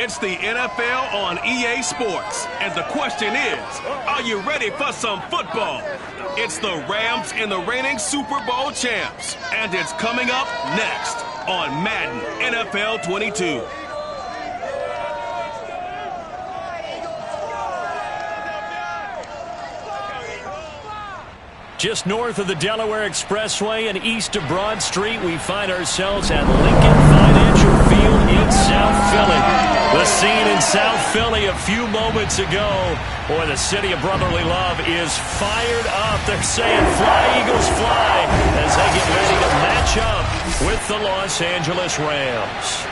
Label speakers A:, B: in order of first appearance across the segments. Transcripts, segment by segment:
A: It's the NFL on EA Sports, and the question is, are you ready for some football? It's the Rams and the reigning Super Bowl champs, and it's coming up next on Madden NFL 22.
B: Just north of the Delaware Expressway and east of Broad Street, we find ourselves at Lincoln Financial Field in South Philly. The scene in South Philly a few moments ago. Boy, the city of brotherly love is fired up. They're saying, "Fly, Eagles, fly," as they get ready to match up with the Los Angeles Rams.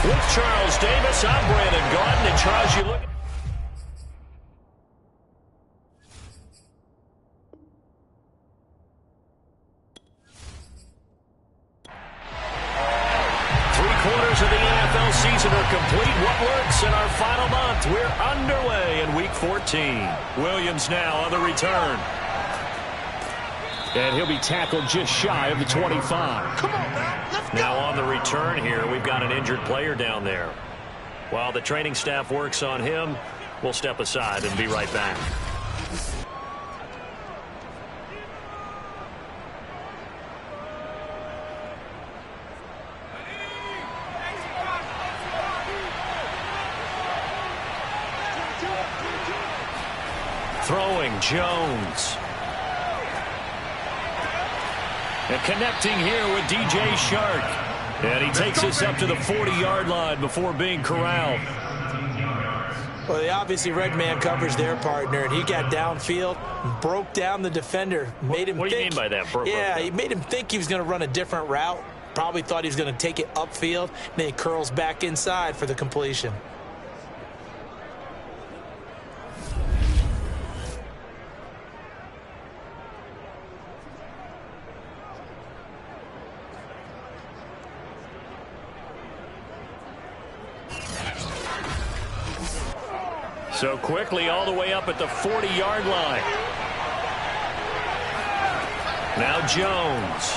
B: With Charles Davis, I'm Brandon Gaudin. And Charles, you look at 3/4 of the NFL season are complete. What works in our final month? We're underway in Week 14. Williams now on the return. And he'll be tackled just shy of the 25.
C: Come on, man. Let's go.
B: Now on the return here, we've got an injured player down there. While the training staff works on him, we'll step aside and be right back. Throwing Jones. And connecting here with DJ Shark. And he takes us up to the 40-yard line before being corralled.
D: Well, they obviously red man covers their partner, and he got downfield, broke down the defender, made him
B: What do you
D: think,
B: mean by that?
D: Yeah, he made him think he was going to run a different route. Probably thought he was going to take it upfield. Then he curls back inside for the completion.
B: So quickly all the way up at the 40-yard line. Now Jones.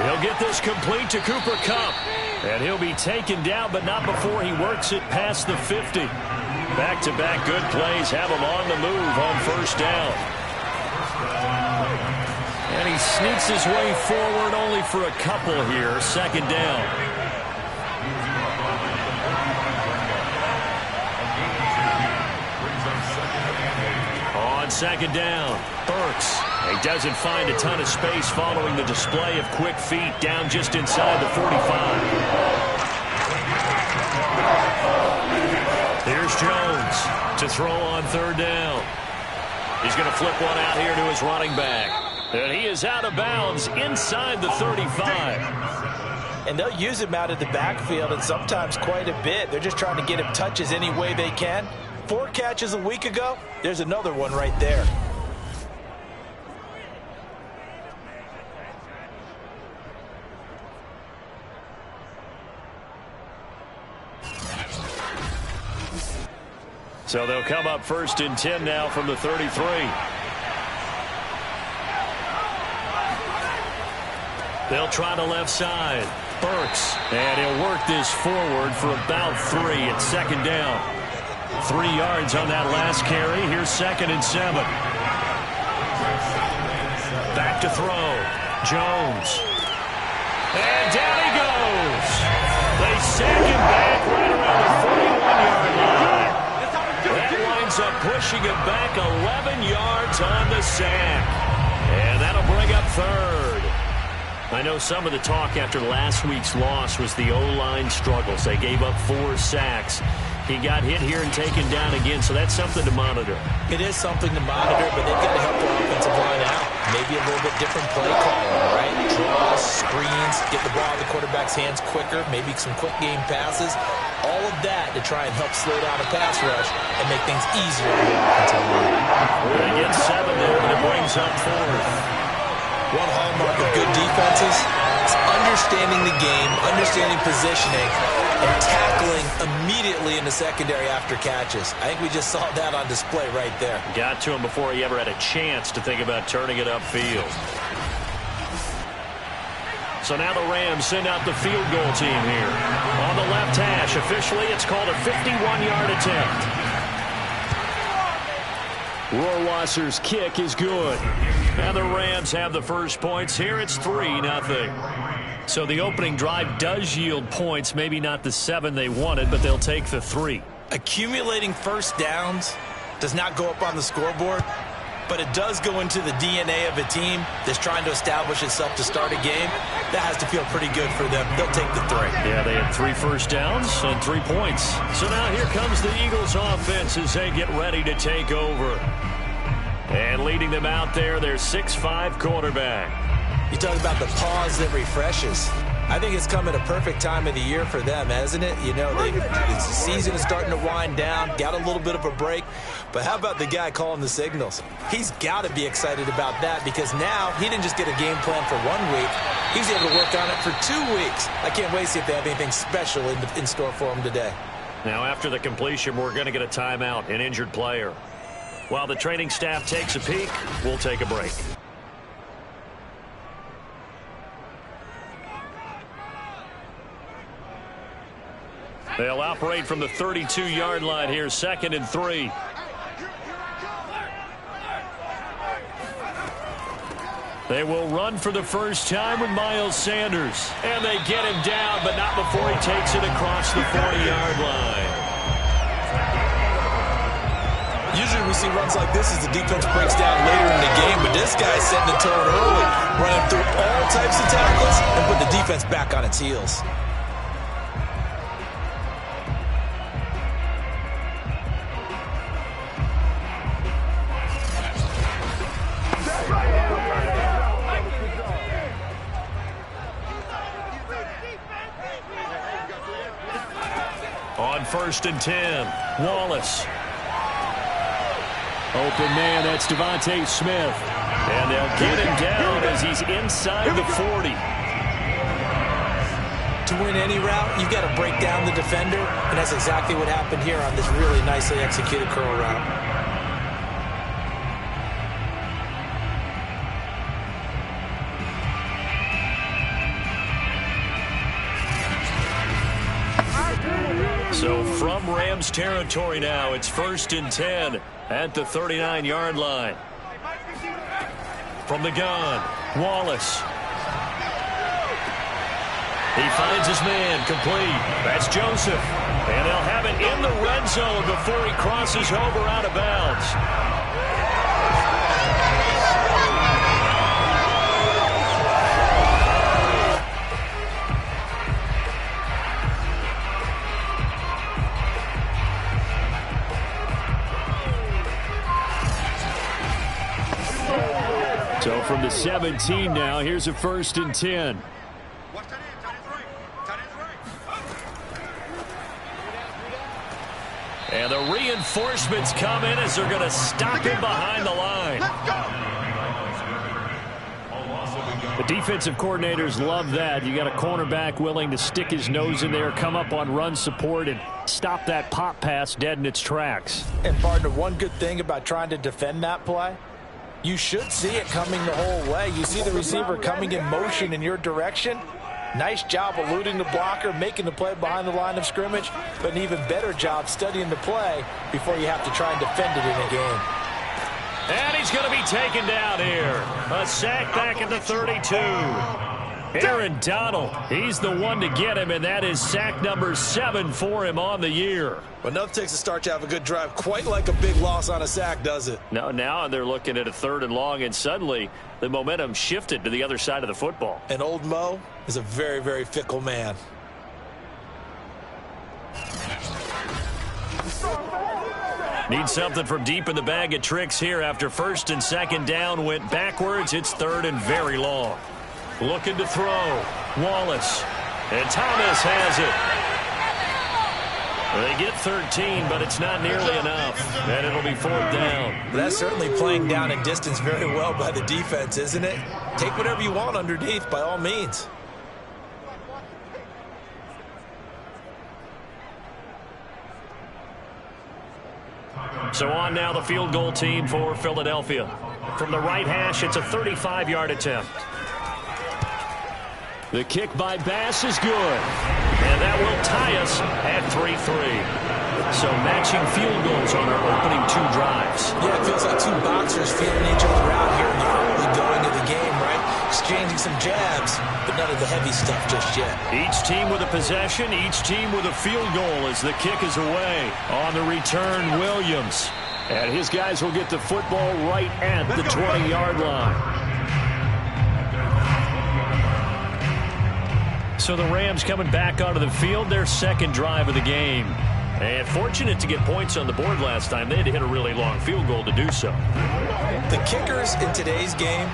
B: He'll get this complete to Cooper Kupp. And he'll be taken down, but not before he works it past the 50. Back-to-back good plays have him on the move on first down. And he sneaks his way forward only for a couple here. Second down. On second down, Burks. He doesn't find a ton of space following the display of quick feet down just inside the 45. Here's Jones to throw on third down. He's going to flip one out here to his running back. And he is out of bounds inside the 35.
D: And they'll use him out of the backfield, and sometimes quite a bit. They're just trying to get him touches any way they can. 4 catches a week ago, there's another one right there.
B: So they'll come up first and 10 now from the 33. They'll try the left side. Burks, and he'll work this forward for about 3 at second down. 3 yards on that last carry. Here's second and 7. Back to throw. Jones. And down he goes. They sack him back right around the 41-yard line. That winds up pushing him back 11 yards on the sack. And that'll bring up third. I know some of the talk after last week's loss was the O-line struggles. They gave up 4 sacks. He got hit here and taken down again, so that's something to monitor.
D: It is something to monitor, but they've got to help their offensive line out. Maybe a little bit different play calling, right? Draws, screens, get the ball in the quarterback's hands quicker, maybe some quick game passes. All of that to try and help slow down a pass rush and make things easier on the offensive line.
B: They get 7 there, and it brings up 4th.
D: One hallmark of good defenses is understanding the game, understanding positioning, and tackling immediately in the secondary after catches. I think we just saw that on display right there.
B: Got to him before he ever had a chance to think about turning it upfield. So now the Rams send out the field goal team here. On the left hash, officially it's called a 51-yard attempt. Rohrwasser's kick is good. And the Rams have the first points here. It's 3-0. So the opening drive does yield points. Maybe not the 7 they wanted, but they'll take the 3.
D: Accumulating first downs does not go up on the scoreboard, but it does go into the DNA of a team that's trying to establish itself to start a game. That has to feel pretty good for them. They'll take the 3.
B: Yeah, they had 3 first downs and 3 points. So now here comes the Eagles offense as they get ready to take over. And leading them out there, their 6'5" quarterback.
D: You talk about the pause that refreshes. I think it's come at a perfect time of the year for them, hasn't it? You know, the season is starting to wind down, got a little bit of a break. But how about the guy calling the signals? He's got to be excited about that because now he didn't just get a game plan for 1 week. He's able to work on it for 2 weeks. I can't wait to see if they have anything special in store for him today.
B: Now, after the completion, we're going to get a timeout, an injured player. While the training staff takes a peek, we'll take a break. They'll operate from the 32-yard line here, 2nd and 3. They will run for the first time with Miles Sanders. And they get him down, but not before he takes it across the 40-yard line.
D: Usually we see runs like this as the defense breaks down later in the game, but this guy's setting the tone early, running through all types of tackles and put the defense back on its heels.
B: On 1st and 10, Wallace. Open man, that's Devontae Smith. And they'll get him down as he's inside the 40.
D: To win any route, you've got to break down the defender, and that's exactly what happened here on this really nicely executed curl route.
B: So from Rams territory now, it's 1st and 10 at the 39-yard line. From the gun, Wallace. He finds his man, complete. That's Joseph. And they'll have it in the red zone before he crosses over out of bounds. So from the 17 now, here's a 1st and 10. And the reinforcements come in as they're going to stop him behind the line. The defensive coordinators love that. You got a cornerback willing to stick his nose in there, come up on run support, and stop that pop pass dead in its tracks.
D: And, partner, one good thing about trying to defend that play, you should see it coming the whole way. You see the receiver coming in motion in your direction. Nice job eluding the blocker, making the play behind the line of scrimmage, but an even better job studying the play before you have to try and defend it in a game.
B: And he's going to be taken down here. A sack back at the 32. Aaron Donald, he's the one to get him, and that is sack number 7 for him on the year.
D: But enough takes a start to have a good drive, quite like a big loss on a sack, does it?
B: No, now they're looking at a 3rd and long, and suddenly the momentum shifted to the other side of the football.
D: And old Mo is a very, very fickle man.
B: Need something from deep in the bag of tricks here after 1st and 2nd down went backwards. It's 3rd and very long. Looking to throw. Wallace. And Thomas has it. They get 13, but it's not nearly enough. And it'll be 4th down.
D: That's certainly playing down in distance very well by the defense, isn't it? Take whatever you want underneath, by all means.
B: So on now the field goal team for Philadelphia. From the right hash, it's a 35-yard attempt. The kick by Bass is good. And that will tie us at 3-3. So matching field goals on our opening 2 drives.
D: Yeah, it feels like 2 boxers feeling each other out here in the early going of the game, right? Exchanging some jabs, but none of the heavy stuff just yet.
B: Each team with a possession, each team with a field goal as the kick is away. On the return, Williams. And his guys will get the football right at the 20-yard line. So the Rams coming back onto the field, their second drive of the game. And fortunate to get points on the board last time. They had to hit a really long field goal to do so.
D: The kickers in today's game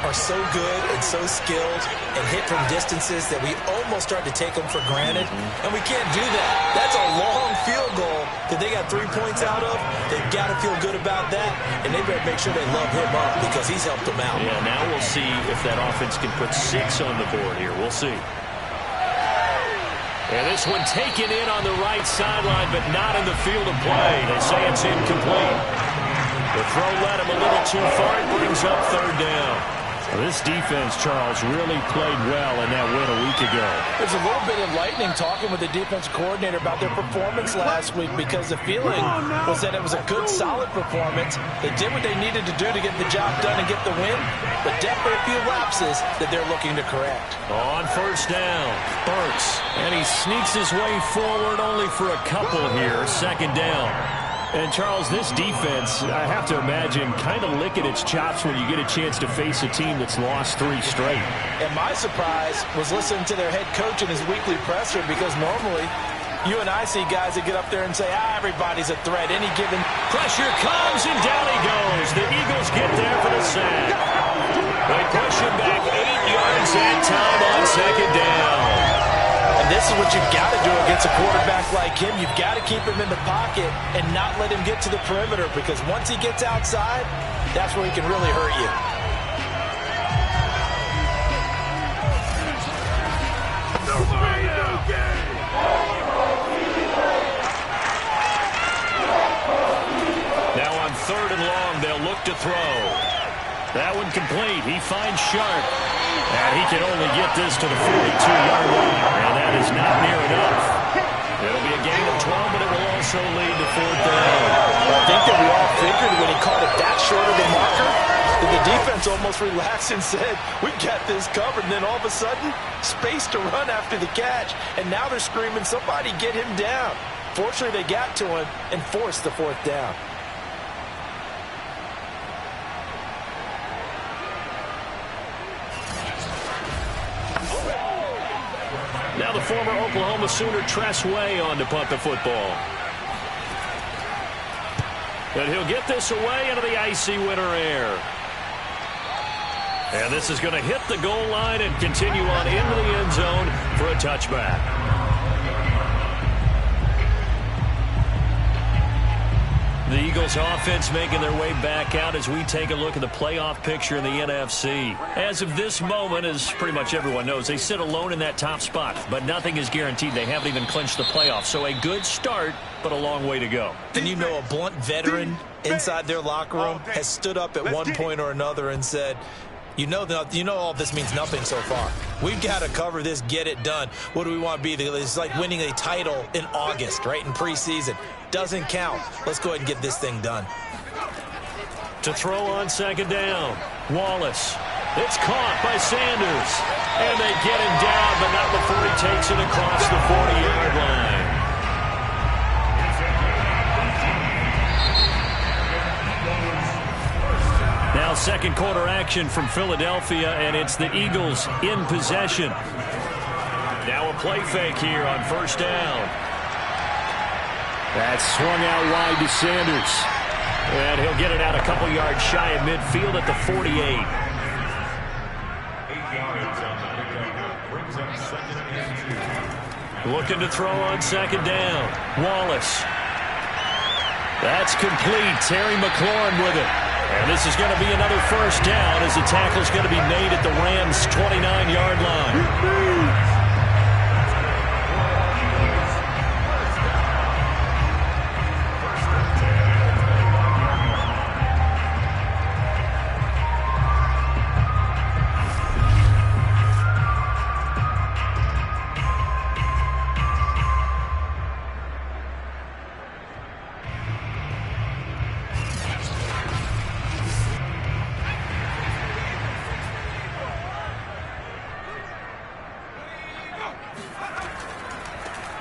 D: are so good and so skilled and hit from distances that we almost start to take them for granted. And we can't do that. That's a long field goal that they got 3 points out of. They've got to feel good about that. And they better make sure they love him up because he's helped them out.
B: Yeah, now we'll see if that offense can put 6 on the board here. We'll see. And this one taken in on the right sideline, but not in the field of play. They say it's incomplete. The throw led him a little too far. It brings up 3rd down. Well, this defense, Charles, really played well in that win a week ago.
C: There's a little bit enlightening talking with the defensive coordinator about their performance last week because the feeling was that it was a good, solid performance. They did what they needed to do to get the job done and get the win, but definitely a few lapses that they're looking to correct.
B: On 1st down, Burks, and he sneaks his way forward only for a couple here. 2nd down. And, Charles, this defense, I have to imagine, kind of licking its chops when you get a chance to face a team that's lost 3 straight.
C: And my surprise was listening to their head coach in his weekly presser because normally you and I see guys that get up there and say, everybody's a threat. Any given
B: pressure comes, and down he goes. The Eagles get there for the sack. They push him back 8 yards that time on 2nd down.
C: And this is what you've got to do against a quarterback like him. You've got to keep him in the pocket and not let him get to the perimeter because once he gets outside, that's where he can really hurt you.
B: Now on 3rd and long, they'll look to throw. That one complete. He finds Sharp. And he can only get this to the 42-yard line. And that is not near enough. It'll be a gain of 12, but it will also lead to 4th down.
C: I think that we all figured when he called it that short of the marker that the defense almost relaxed and said, we got this covered. And then all of a sudden, space to run after the catch. And now they're screaming, somebody get him down. Fortunately, they got to him and forced the 4th down.
B: Now the former Oklahoma Sooner Tress Way on to punt the football. And he'll get this away into the icy winter air. And this is going to hit the goal line and continue on into the end zone for a touchback. The Eagles offense making their way back out as we take a look at the playoff picture in the NFC. As of this moment, as pretty much everyone knows, they sit alone in that top spot, but nothing is guaranteed. They haven't even clinched the playoffs. So a good start, but a long way to go.
D: And you know a blunt veteran inside their locker room has stood up at one point or another and said, you know all this means nothing so far. We've got to cover this, get it done. What do we want to be? It's like winning a title in August, right, in preseason. Doesn't count. Let's go ahead and get this thing done.
B: To throw on 2nd down, Wallace. It's caught by Sanders. And they get him down, but not before he takes it across the 40-yard line. Now 2nd quarter action from Philadelphia, and it's the Eagles in possession. Now a play fake here on 1st down. That's swung out wide to Sanders. And he'll get it out a couple yards shy of midfield at the 48. Looking to throw on 2nd down. Wallace. That's complete. Terry McLaurin with it. And this is going to be another 1st down as the tackle's going to be made at the Rams' 29-yard line.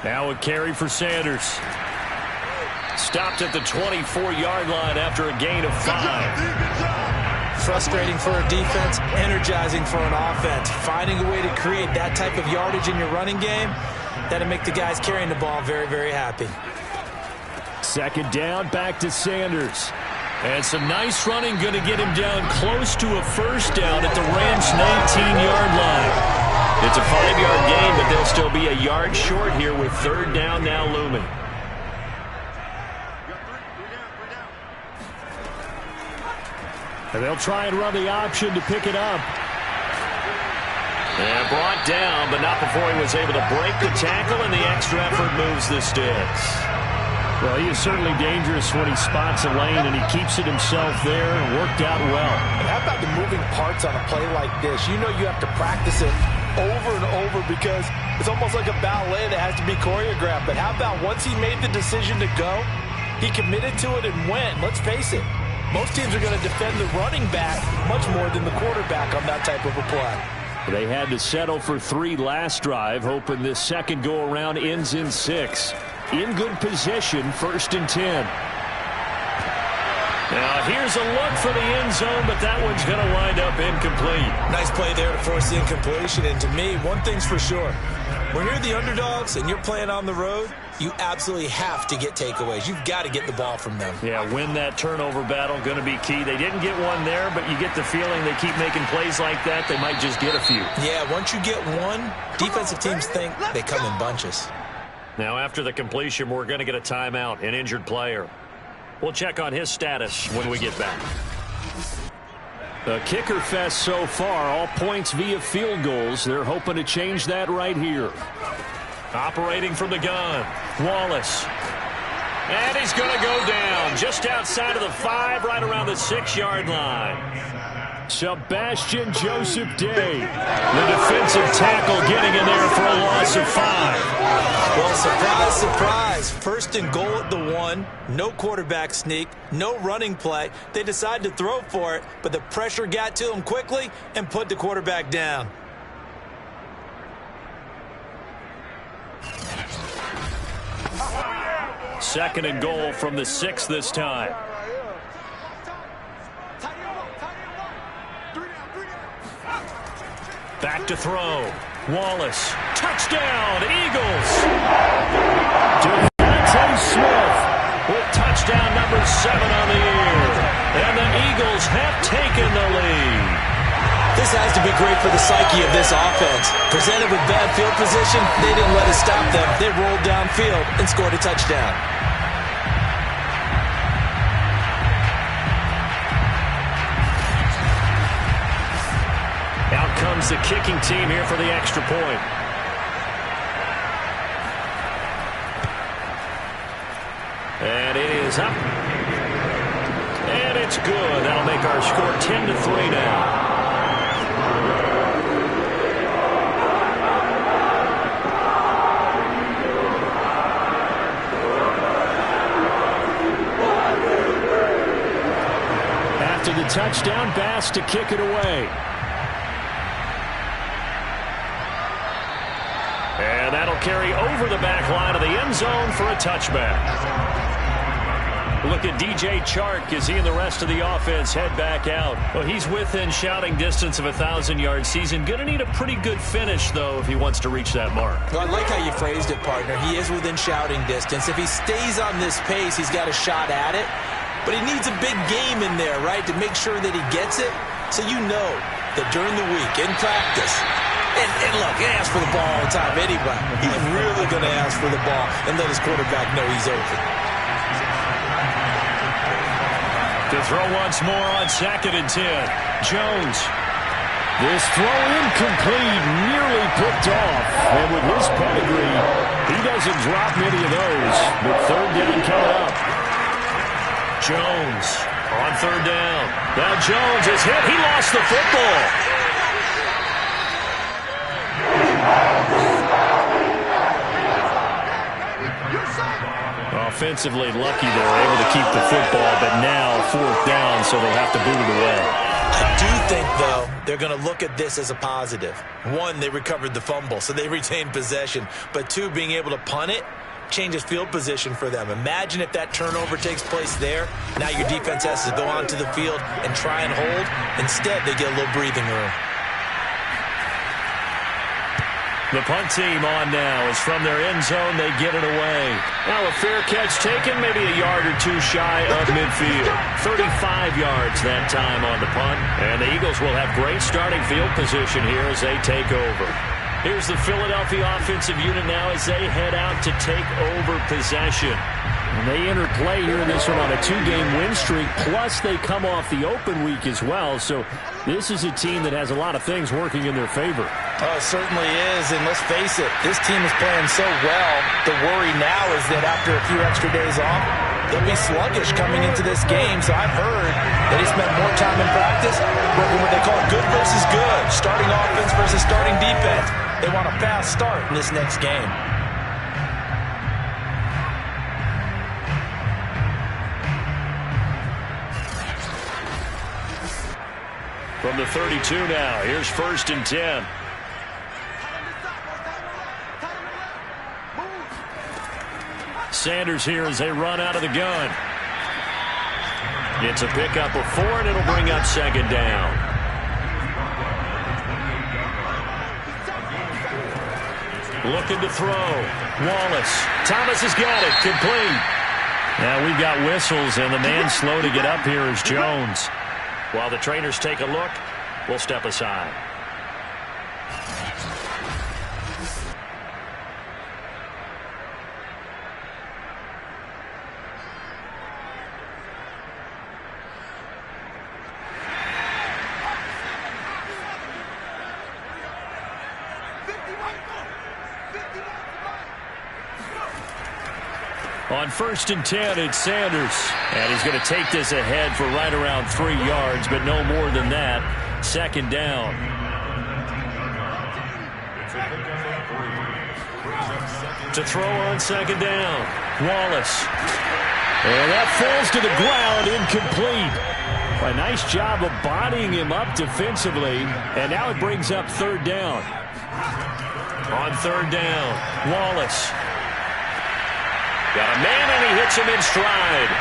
B: Now a carry for Sanders. Stopped at the 24-yard line after a gain of 5.
C: Frustrating for a defense, energizing for an offense. Finding a way to create that type of yardage in your running game, that'll make the guys carrying the ball very, very happy.
B: Second down, back to Sanders. And some nice running, going to get him down close to a first down at the Rams' 19-yard line. It's a 5-yard gain, but they'll still be a yard short here with third down now looming. And they'll try and run the option to pick it up. And brought down, but not before he was able to break the tackle, and the extra effort moves the sticks. Well, he is certainly dangerous when he spots a lane, and he keeps it himself there and worked out well.
C: And how about the moving parts on a play like this? You know you have to practice it over and over because it's almost like a ballet that has to be choreographed. But how about once he made the decision to go, he committed to it and went. Let's face it, most teams are going to defend the running back much more than the quarterback on that type of a play.
B: They had to settle for 3 last drive, hoping this second go-around ends in 6. In good position, 1st and 10. Now, here's a look for the end zone, but that one's going to wind up incomplete.
C: Nice play there to force the incompletion, and to me, one thing's for sure. When you're the underdogs and you're playing on the road, you absolutely have to get takeaways. You've got to get the ball from them.
B: Yeah, win that turnover battle, going to be key. They didn't get one there, but you get the feeling they keep making plays like that, they might just get a few.
C: Yeah, once you get one, defensive teams think they come in bunches.
B: Now, after the completion, we're going to get a timeout, an injured player. We'll check on his status when we get back. The kicker fest so far, all points via field goals. They're hoping to change that right here. Operating from the gun, Wallace. And he's going to go down just outside of the 5, right around the 6-yard line. Sebastian Joseph Day, the defensive tackle, getting in there for a loss of 5.
C: Well, surprise, surprise. 1st and goal at the 1. No quarterback sneak, no running play. They decide to throw for it, but the pressure got to him quickly and put the quarterback down.
B: Second and goal from the 6 this time. Back to throw. Wallace. Touchdown, Eagles. Devontae Smith with touchdown number 7 on the year. And the Eagles have taken the lead.
C: This has to be great for the psyche of this offense. Presented with bad field position, they didn't let it stop them. They rolled downfield and scored a touchdown.
B: Out comes the kicking team here for the extra point. And it is up. And it's good. That'll make our score 10-3 now. After the touchdown, Bass to kick it away. And that'll carry over the back line of the end zone for a touchback. Look at DJ Chark as he and the rest of the offense head back out. Well, he's within shouting distance of a 1,000-yard season. Going to need a pretty good finish, though, if he wants to reach that mark.
C: Well, I like how you phrased it, partner. He is within shouting distance. If he stays on this pace, he's got a shot at it. But he needs a big game in there, right, to make sure that he gets it. So you know that during the week, in practice, and look, he asks for the ball all the time anyway. He's really going to ask for the ball and let his quarterback know he's open.
B: To throw once more on 2nd and 10. Jones. This throw incomplete, nearly picked off. And with his pedigree, he doesn't drop many of those. With 3rd down coming up. Jones on 3rd down. Now Jones is hit. He lost the football. Offensively lucky they were able to keep the football, but now 4th down, so they'll have to boot it away.
D: I do think, though, they're going to look at this as a positive. One, they recovered the fumble, so they retained possession. But two, being able to punt it changes field position for them. Imagine if that turnover takes place there. Now your defense has to go onto the field and try and hold. Instead, they get a little breathing room.
B: The punt team on now is from their end zone. They get it away. Now a fair catch taken, maybe a yard or two shy of midfield. 35 yards that time on the punt. And the Eagles will have great starting field position here as they take over. Here's the Philadelphia offensive unit now as they head out to take over possession. And they enter play here in this one on a 2-game win streak, plus they come off the open week as well. So this is a team that has a lot of things working in their favor.
C: Oh, it certainly is, and let's face it, this team is playing so well. The worry now is that after a few extra days off, they'll be sluggish coming into this game. So I've heard that he spent more time in practice working what they call good versus good, starting offense versus starting defense. They want a fast start in this next game.
B: From the 32 now, here's 1st and 10. Sanders here as they run out of the gun. It's a pickup of 4, and it'll bring up 2nd down. Looking to throw. Wallace. Thomas has got it. Complete. Now we've got whistles, and the man slow to get up here is Jones. While the trainers take a look, we'll step aside. On 1st and 10, it's Sanders. And he's going to take this ahead for right around 3 yards, but no more than that. 2nd down. To throw on 2nd down. Wallace. And that falls to the ground, incomplete. A nice job of bodying him up defensively. And now it brings up 3rd down. On 3rd down, Wallace. Got a man, and he hits him in stride.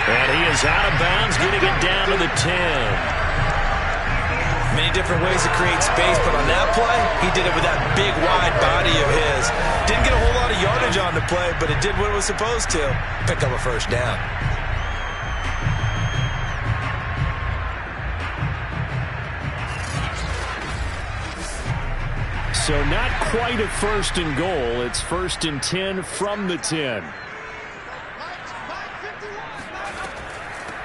B: And he is out of bounds, getting it down to the 10.
D: Many different ways to create space, but on that play, he did it with that big, wide body of his. Didn't get a whole lot of yardage on the play, but it did what it was supposed to. Pick up a 1st down.
B: So not quite a 1st and goal. It's 1st and 10 from the 10.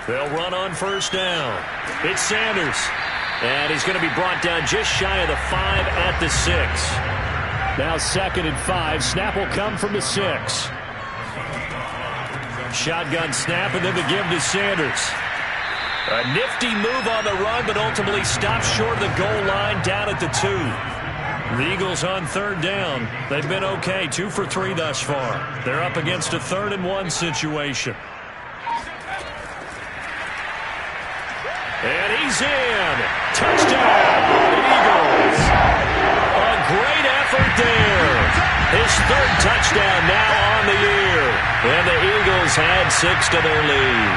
B: They'll run on 1st down. It's Sanders. And he's going to be brought down just shy of the 5 at the 6. Now 2nd and 5. Snap will come from the 6. Shotgun snap, and then the give to Sanders. A nifty move on the run, but ultimately stops short of the goal line down at the 2. The Eagles on 3rd down. They've been okay, 2 for 3 thus far. They're up against a 3rd and 1 situation. And he's in. Touchdown, Eagles. A great effort there. His 3rd touchdown now on the year. And the Eagles add 6 to their lead.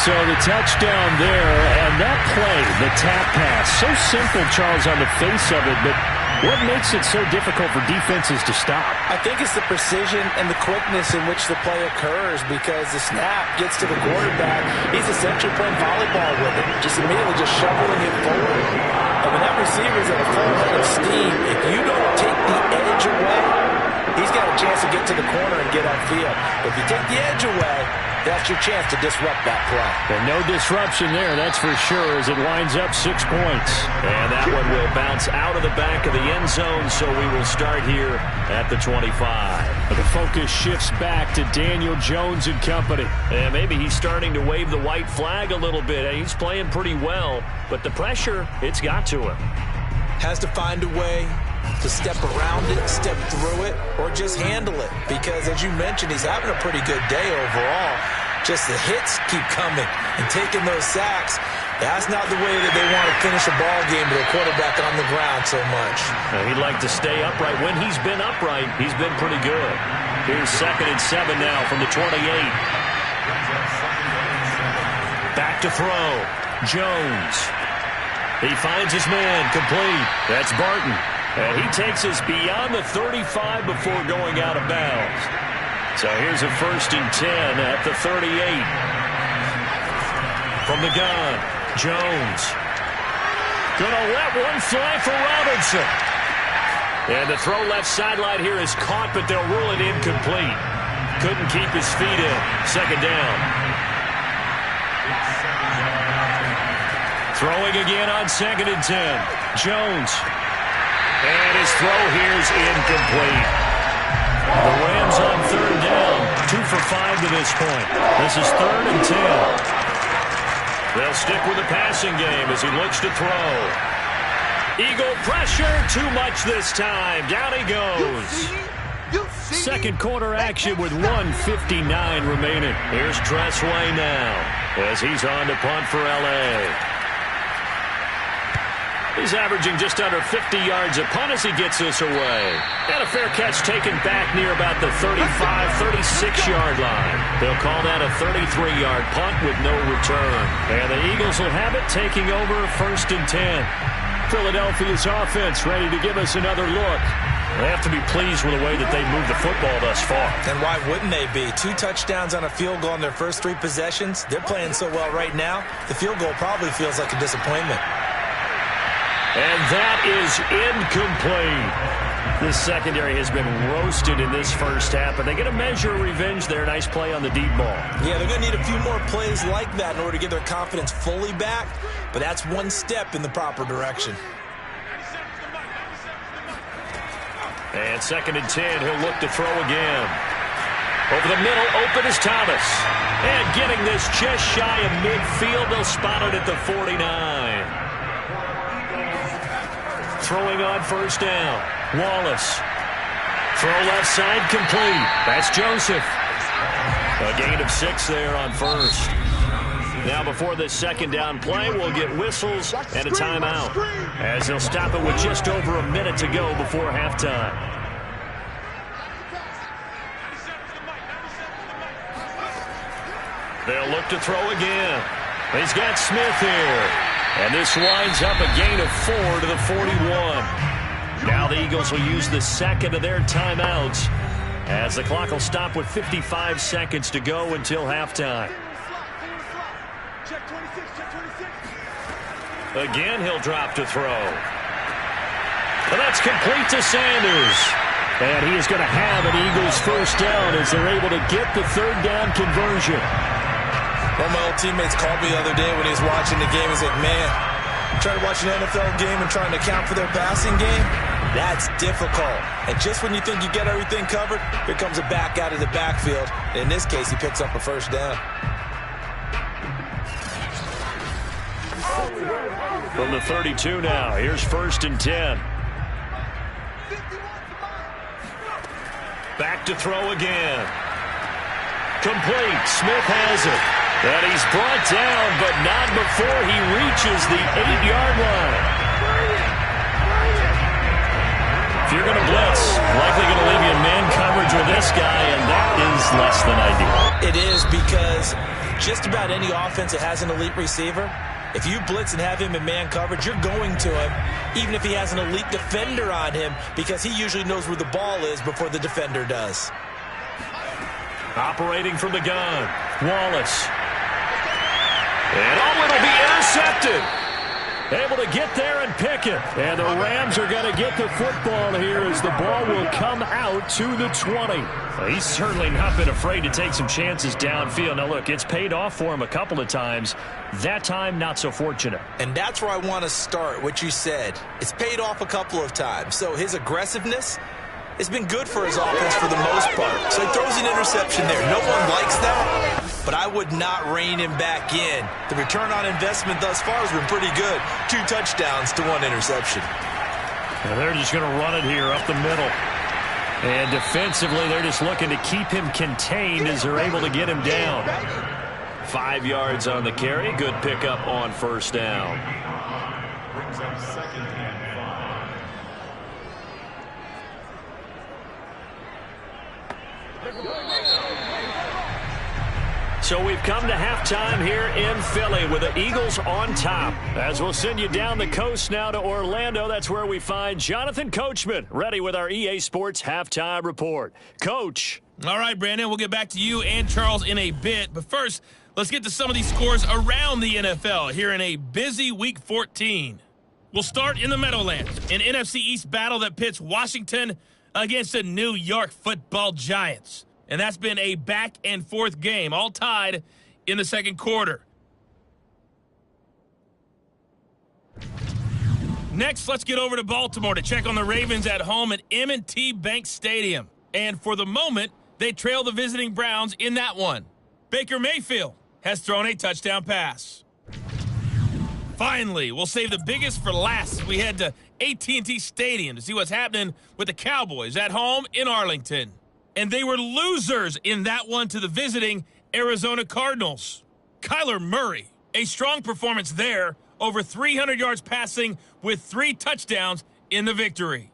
B: So the touchdown there, and that play, the tap pass, so simple, Charles, on the face of it, but what makes it so difficult for defenses to stop?
C: I think it's the precision and the quickness in which the play occurs, because the snap gets to the quarterback. He's essentially playing volleyball with it, just immediately just shoveling it forward. And when that receiver's at a full head of steam, if you don't take the edge away, he's got a chance to get to the corner and get upfield. If you take the edge away, that's your chance to disrupt that play.
B: And no disruption there, that's for sure, as it winds up 6 points. And that one will bounce out of the back of the end zone, so we will start here at the 25. The focus shifts back to Daniel Jones and company. And maybe he's starting to wave the white flag a little bit. He's playing pretty well, but the pressure, it's got to him.
D: Has to find a way to step around it, step through it, or just handle it. Because, as you mentioned, he's having a pretty good day overall.
C: Just the hits keep coming and taking those sacks. That's not the way that they want to finish a ball game with a quarterback on the ground so much.
B: He'd like to stay upright. When he's been upright, he's been pretty good. Here's 2nd and 7 now from the 28. Back to throw. Jones. He finds his man complete. That's Barton. And he takes us beyond the 35 before going out of bounds. So here's a 1st and 10 at the 38. From the gun, Jones. Gonna let one fly for Robinson. And the throw left sideline here is caught, but they'll rule it incomplete. Couldn't keep his feet in. 2nd down. Throwing again on 2nd and 10. Jones. And his throw here is incomplete. The Rams on 3rd down. 2 for 5 to this point. This is 3rd and 10. They'll stick with the passing game as he looks to throw. Eagle pressure, too much this time. Down he goes. 2nd quarter action with 1:59 remaining. Here's Tressway now as he's on to punt for L.A. He's averaging just under 50 yards a punt as he gets this away. And a fair catch taken back near about the 35, 36-yard line. They'll call that a 33-yard punt with no return. And the Eagles will have it taking over 1st and 10. Philadelphia's offense ready to give us another look. They have to be pleased with the way that they moved the football thus far.
C: And why wouldn't they be? 2 touchdowns on a field goal in their first 3 possessions. They're playing so well right now, the field goal probably feels like a disappointment.
B: And that is incomplete. This secondary has been roasted in this first half, but they get a measure of revenge there. Nice play on the deep ball. Yeah, they're going to need a few more plays like that in order to get their confidence fully back, but that's one step in the proper direction. And 2nd and 10, he'll look to throw again. Over the middle, open is Thomas. And getting this just shy of midfield, they'll spot it at the 49. Throwing on 1st down. Wallace. Throw left side complete. That's Joseph. A gain of 6 there on 1st. Now before this 2nd down play, we'll get whistles and a timeout, as they'll stop it with just over a minute to go before halftime. They'll look to throw again. He's got Smith here. And this winds up a gain of 4 to the 41. Now the Eagles will use the 2nd of their timeouts as the clock will stop with 55 seconds to go until halftime. Again, he'll drop to throw. And that's complete to Sanders. And he is going to have an Eagles 1st down as they're able to get the 3rd down conversion.
C: One of my old teammates called me the other day when he was watching the game. He's like, man, trying to watch an NFL game and trying to account for their passing game, that's difficult. And just when you think you get everything covered, here comes a back out of the backfield. In this case, he picks up a 1st down.
B: From the 32 now, here's 1st and 10. Back to throw again. Complete. Smith has it. And he's brought down, but not before he reaches the 8-yard line. If you're going to blitz, likely going to leave you in man coverage with this guy, and that is less than ideal.
C: It is, because just about any offense that has an elite receiver, if you blitz and have him in man coverage, you're going to him, even if he has an elite defender on him, because he usually knows where the ball is before the defender does.
B: Operating from the gun, Wallace. And it'll be intercepted. Able to get there and pick it. And the Rams are going to get the football here as the ball will come out to the 20. Well, he's certainly not been afraid to take some chances downfield. Now, look, it's paid off for him a couple of times. That time, not so fortunate.
C: And that's where I want to start, what you said. It's paid off a couple of times. So his aggressiveness, it's been good for his offense for the most part. So he throws an interception there. No one likes that, but I would not rein him back in. The return on investment thus far has been pretty good. 2 touchdowns to 1 interception.
B: And they're just going to run it here up the middle. And defensively, they're just looking to keep him contained as they're able to get him down. 5 yards on the carry. Good pickup on first down.
E: Brings up 2nd and 5.
B: So we've come to halftime here in Philly with the Eagles on top. As we'll send you down the coast now to Orlando, that's where we find Jonathan Coachman ready with our EA Sports Halftime Report. Coach.
F: All right, Brandon, we'll get back to you and Charles in a bit. But first, let's get to some of these scores around the NFL here in a busy Week 14. We'll start in the Meadowlands, an NFC East battle that pits Washington against the New York Football Giants. And that's been a back-and-forth game, all tied in the second quarter. Next, let's get over to Baltimore to check on the Ravens at home at M&T Bank Stadium. And for the moment, they trail the visiting Browns in that one. Baker Mayfield has thrown a touchdown pass. Finally, we'll save the biggest for last. We head to AT&T Stadium to see what's happening with the Cowboys at home in Arlington. And they were losers in that one to the visiting Arizona Cardinals. Kyler Murray, a strong performance there, over 300 yards passing with 3 touchdowns in the victory.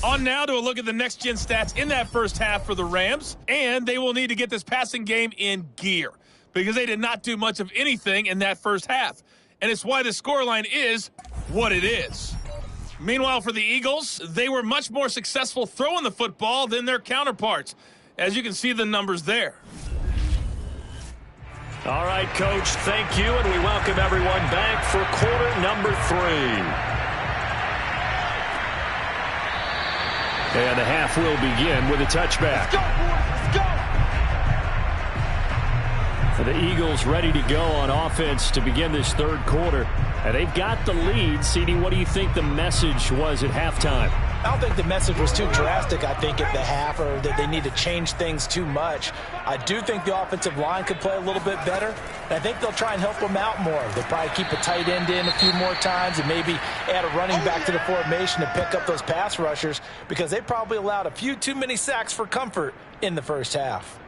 F: On now to a look at the next-gen stats in that first half for the Rams, and they will need to get this passing game in gear because they did not do much of anything in that first half, and it's why the scoreline is what it is. Meanwhile, for the Eagles, they were much more successful throwing the football than their counterparts, as you can see the numbers there.
B: All right, Coach, thank you, and we welcome everyone back for quarter number 3. And the half will begin with a touchback.
C: Let's go, boys. Let's go.
B: The Eagles ready to go on offense to begin this third quarter. And they've got the lead. CD, what do you think the message was at halftime?
C: I don't think the message was too drastic, I think, at the half, or that they need to change things too much. I do think the offensive line could play a little bit better, and I think they'll try and help them out more. They'll probably keep a tight end in a few more times and maybe add a running back to the formation to pick up those pass rushers because they probably allowed a few too many sacks for comfort in the first half.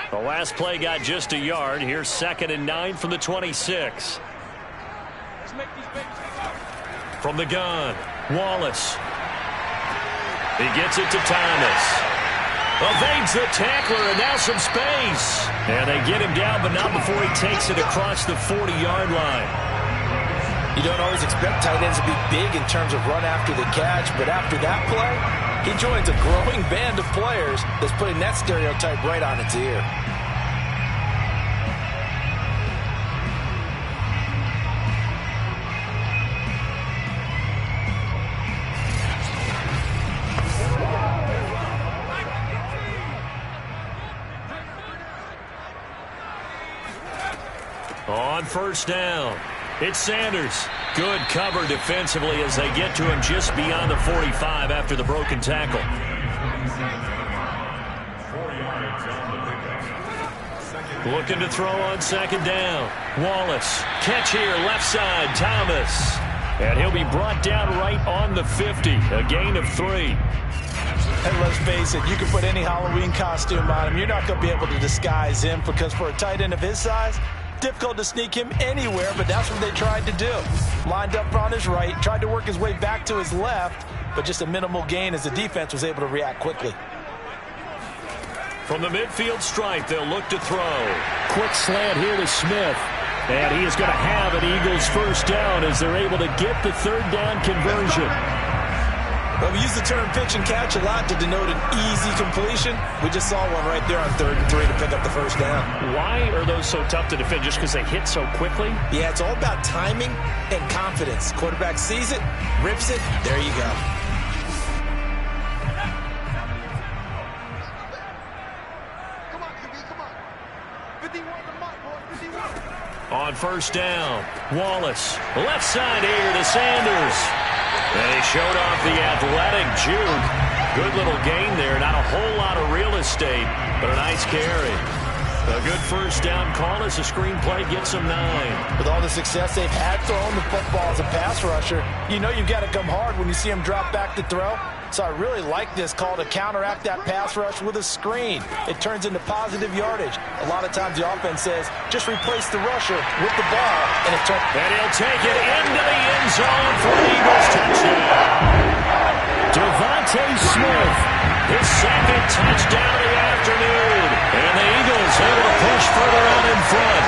B: The last play got just a yard. Here's 2nd and 9 from the 26. From the gun, Wallace. He gets it to Thomas. Evades the tackler, and now some space. And they get him down, but not before he takes it across the 40-yard line.
C: You don't always expect tight ends to be big in terms of run after the catch, but after that play, he joins a growing band of players that's putting that stereotype right on its ear.
B: On first down, it's Sanders. Good cover defensively as they get to him just beyond the 45 after the broken tackle.
E: 4 yards on the pickup.
B: Looking to throw on 2nd down. Wallace, catch here, left side, Thomas. And he'll be brought down right on the 50, a gain of 3.
C: And let's face it, you can put any Halloween costume on him. You're not going to be able to disguise him because for a tight end of his size, difficult to sneak him anywhere, but that's what they tried to do. Lined up on his right, tried to work his way back to his left, but just a minimal gain as the defense was able to react quickly.
B: From the midfield stripe, they'll look to throw. Quick slant here to Smith. And he is going to have an Eagles first down as they're able to get the 3rd down conversion.
C: Well, we use the term pitch and catch a lot to denote an easy completion. We just saw one right there on 3rd and 3 to pick up the first down.
B: Why are those so tough to defend? Just because they hit so quickly?
C: Yeah, it's all about timing and confidence. Quarterback sees it, rips it, there you go.
B: On first down, Wallace, left side here to Sanders. And he showed off the athletic juke. Good little gain there. Not a whole lot of real estate, but a nice carry. A good first down call as the screenplay gets them 9.
C: With all the success they've had throwing the football as a pass rusher, you know you've got to come hard when you see him drop back to throw. So I really like this call to counteract that pass rush with a screen. It turns into positive yardage. A lot of times the offense says, just replace the rusher with the ball, and it turns.
B: And he'll take it into the end zone for the Eagles touchdown. Devontae Smith, his second touchdown of the afternoon. And the Eagles able to push further on in front.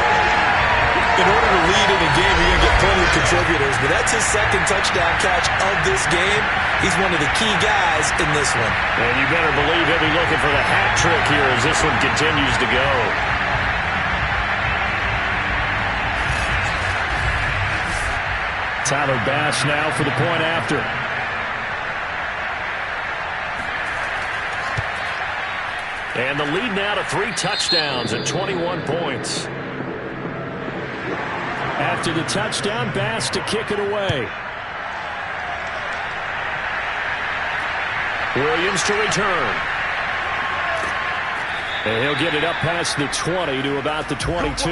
C: In order to lead in a game, you're going to get plenty of contributors, but that's his second touchdown catch of this game. He's one of the key guys in this one.
B: And you better believe he'll be looking for the hat trick here as this one continues to go. Tyler Bass now for the point after. And the lead now to 3 touchdowns and 21 points. After the touchdown, Bass to kick it away. Williams to return. And he'll get it up past the 20 to about the 22.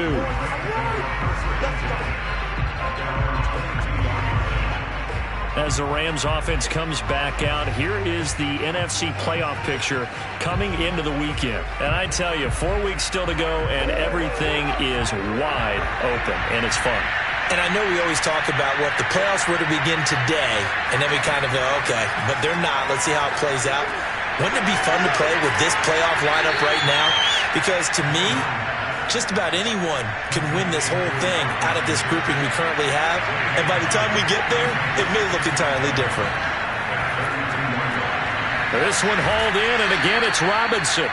B: As the Rams offense comes back out, here is the NFC playoff picture coming into the weekend. And I tell you, 4 weeks still to go, and everything is wide open, and it's fun.
D: And I know we always talk about what the playoffs were to begin today, and then we kind of go, okay, but they're not. Let's see how it plays out. Wouldn't it be fun to play with this playoff lineup right now? Because to me, just about anyone can win this whole thing out of this grouping we currently have. And by the time we get there, it may look entirely different.
B: This one hauled in, and again it's Robinson.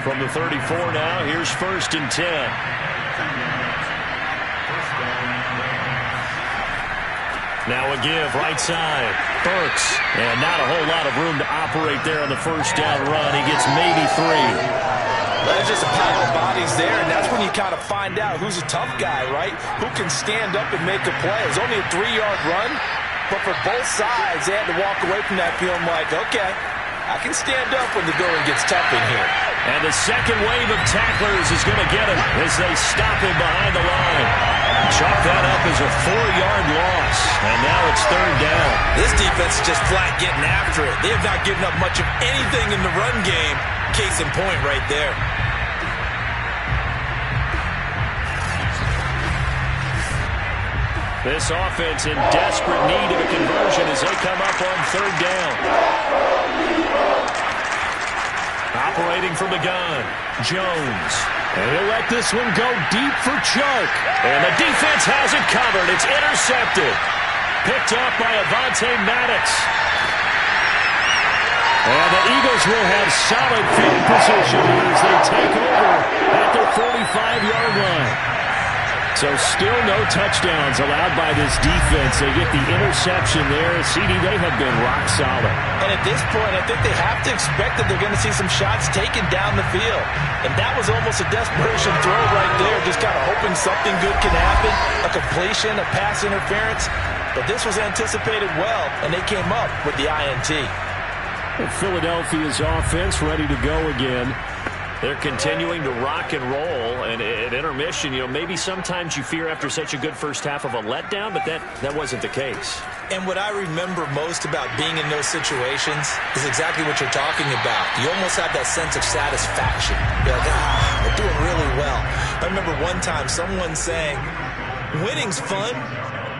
B: From the 34 now, here's 1st and 10. Now a give, right side. Burks. And not a whole lot of room to operate there on the first down run. He gets maybe 3.
C: There's just a pile of bodies there, and that's when you kind of find out who's a tough guy, right? Who can stand up and make a play. It was only a 3-yard run, but for both sides, they had to walk away from that feeling like, okay, I can stand up when the going gets tough in here.
B: And the second wave of tacklers is going to get him as they stop him behind the line. Chalk that up as a 4-yard loss, and now it's 3rd down.
D: This defense is just flat getting after it. They have not given up much of anything in the run game. Case in point right there.
B: This offense in desperate need of a conversion as they come up on 3rd down. Operating from the gun, Jones. And he'll let this one go deep for Chark. And the defense has it covered. It's intercepted. Picked up by Avonte Maddox. And the Eagles will have solid field position as they take over at their 45-yard line. So still no touchdowns allowed by this defense. They get the interception there. CD, they have been rock solid.
C: And at this point, I think they have to expect that they're going to see some shots taken down the field. And that was almost a desperation throw right there, just kind of hoping something good can happen, a completion, a pass interference. But this was anticipated well, and they came up with the INT.
B: Philadelphia's offense ready to go again. They're continuing to rock and roll, and at intermission, maybe sometimes you fear after such a good first half of a letdown, but that wasn't the case.
D: And what I remember most about being in those situations is exactly what you're talking about. You almost have that sense of satisfaction. You're like, we're doing really well. I remember one time someone saying, winning's fun,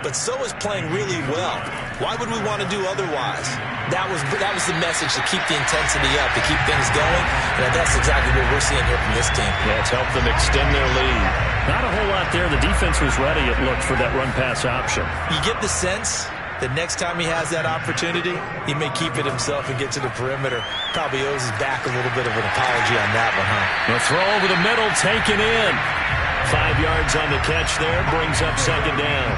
D: but so is playing really well. Why would we want to do otherwise? That was the message, to keep the intensity up, to keep things going. And that's exactly what we're seeing here from this team.
B: Yeah, it's helped them extend their lead. Not a whole lot there. The defense was ready, it looked, for that run-pass option.
D: You get the sense that next time he has that opportunity, he may keep it himself and get to the perimeter. Probably owes his back a little bit of an apology on that one, huh?
B: The throw over the middle, taken in. 5 yards on the catch there, brings up 2nd down.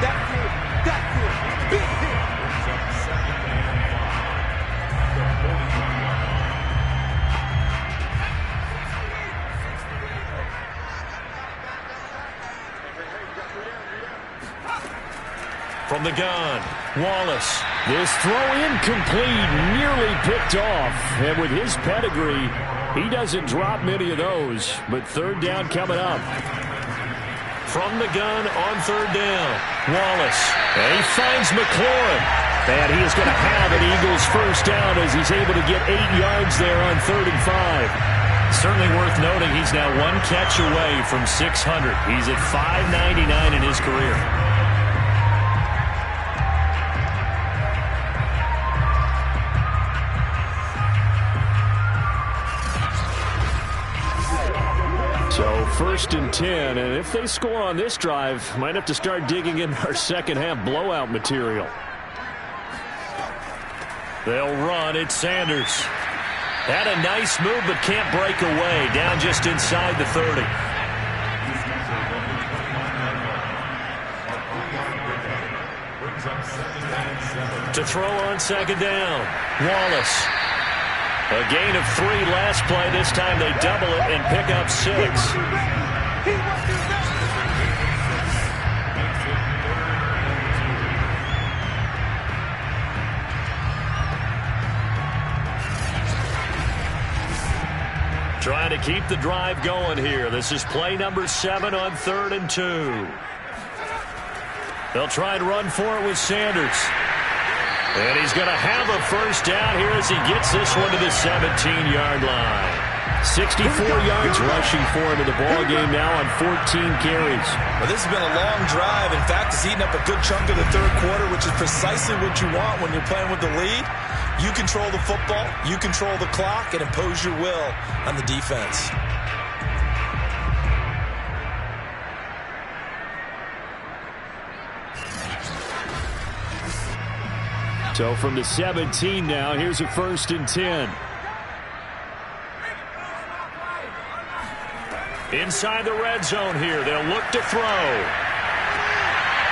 B: From the gun, Wallace This throw incomplete, nearly picked off. And with his pedigree, he doesn't drop many of those. But third down coming up. From the gun on third down, Wallace. And he finds McLaurin. And he is going to have an Eagles first down as he's able to get 8 yards there on 3rd and 5.
G: Certainly worth noting he's now one catch away from 600. He's at 599 in his career.
B: So 1st and 10, and if they score on this drive, might have to start digging in our second half blowout material.
G: They'll run. It's Sanders. Had a nice move but can't break away. Down just inside the 30. To throw on second down, Wallace. A gain of 3 last play. This time they double it and pick up 6. Trying to keep the drive going here. This is play number 7 on 3rd and 2. They'll try and run for it with Sanders. And he's going to have a first down here as he gets this one to the 17-yard line. 64 yards rushing for him in the ball game now on 14 carries.
C: Well, this has been a long drive. In fact, it's eaten up a good chunk of the third quarter, which is precisely what you want when you're playing with the lead. You control the football, you control the clock, and impose your will on the defense.
B: So from the 17 now, here's a 1st and 10.
G: Inside the red zone here, they'll look to throw.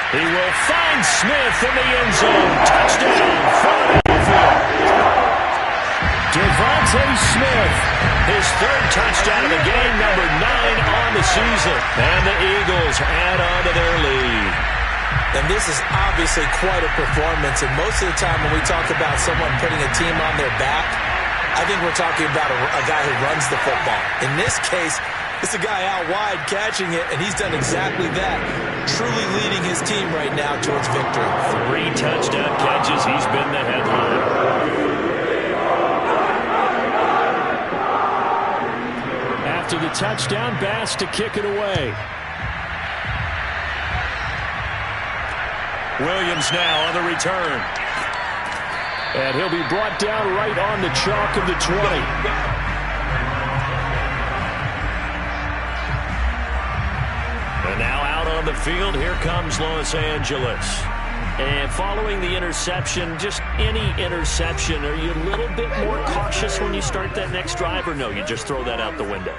G: He will find Smith in the end zone. Touchdown, Philadelphia. Devontae Smith, his 3rd touchdown of the game, number 9 on the season. And the Eagles add on to their lead.
D: And this is obviously quite a performance. And most of the time when we talk about someone putting a team on their back, I think we're talking about a guy who runs the football. In this case, it's a guy out wide catching it, and he's done exactly that, truly leading his team right now towards victory.
G: 3 touchdown catches. He's been the headline.
B: After the touchdown, Bass to kick it away.
G: Williams now on the return.
B: And he'll be brought down right on the chalk of the 20.
G: And now out on the field, here comes Los Angeles. And following the interception, just any interception, are you a little bit more cautious when you start that next drive, or no, you just throw that out the window?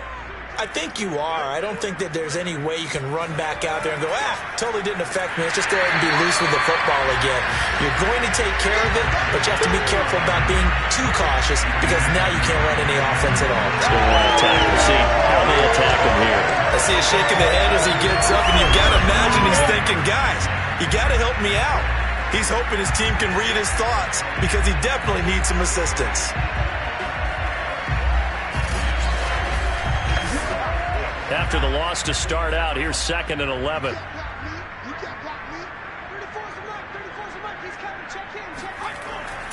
D: I think you are. I don't think that there's any way you can run back out there and go, totally didn't affect me. Let's just go ahead and be loose with the football again. You're going to take care of it, but you have to be careful about being too cautious because now you can't run any offense at all.
G: Still want to attack. We'll see how they attack him here.
C: I see a shake of the head as he gets up, and you've got to imagine he's thinking, guys, you got to help me out. He's hoping his team can read his thoughts because he definitely needs some assistance.
G: After the loss to start out, here's 2nd and 11.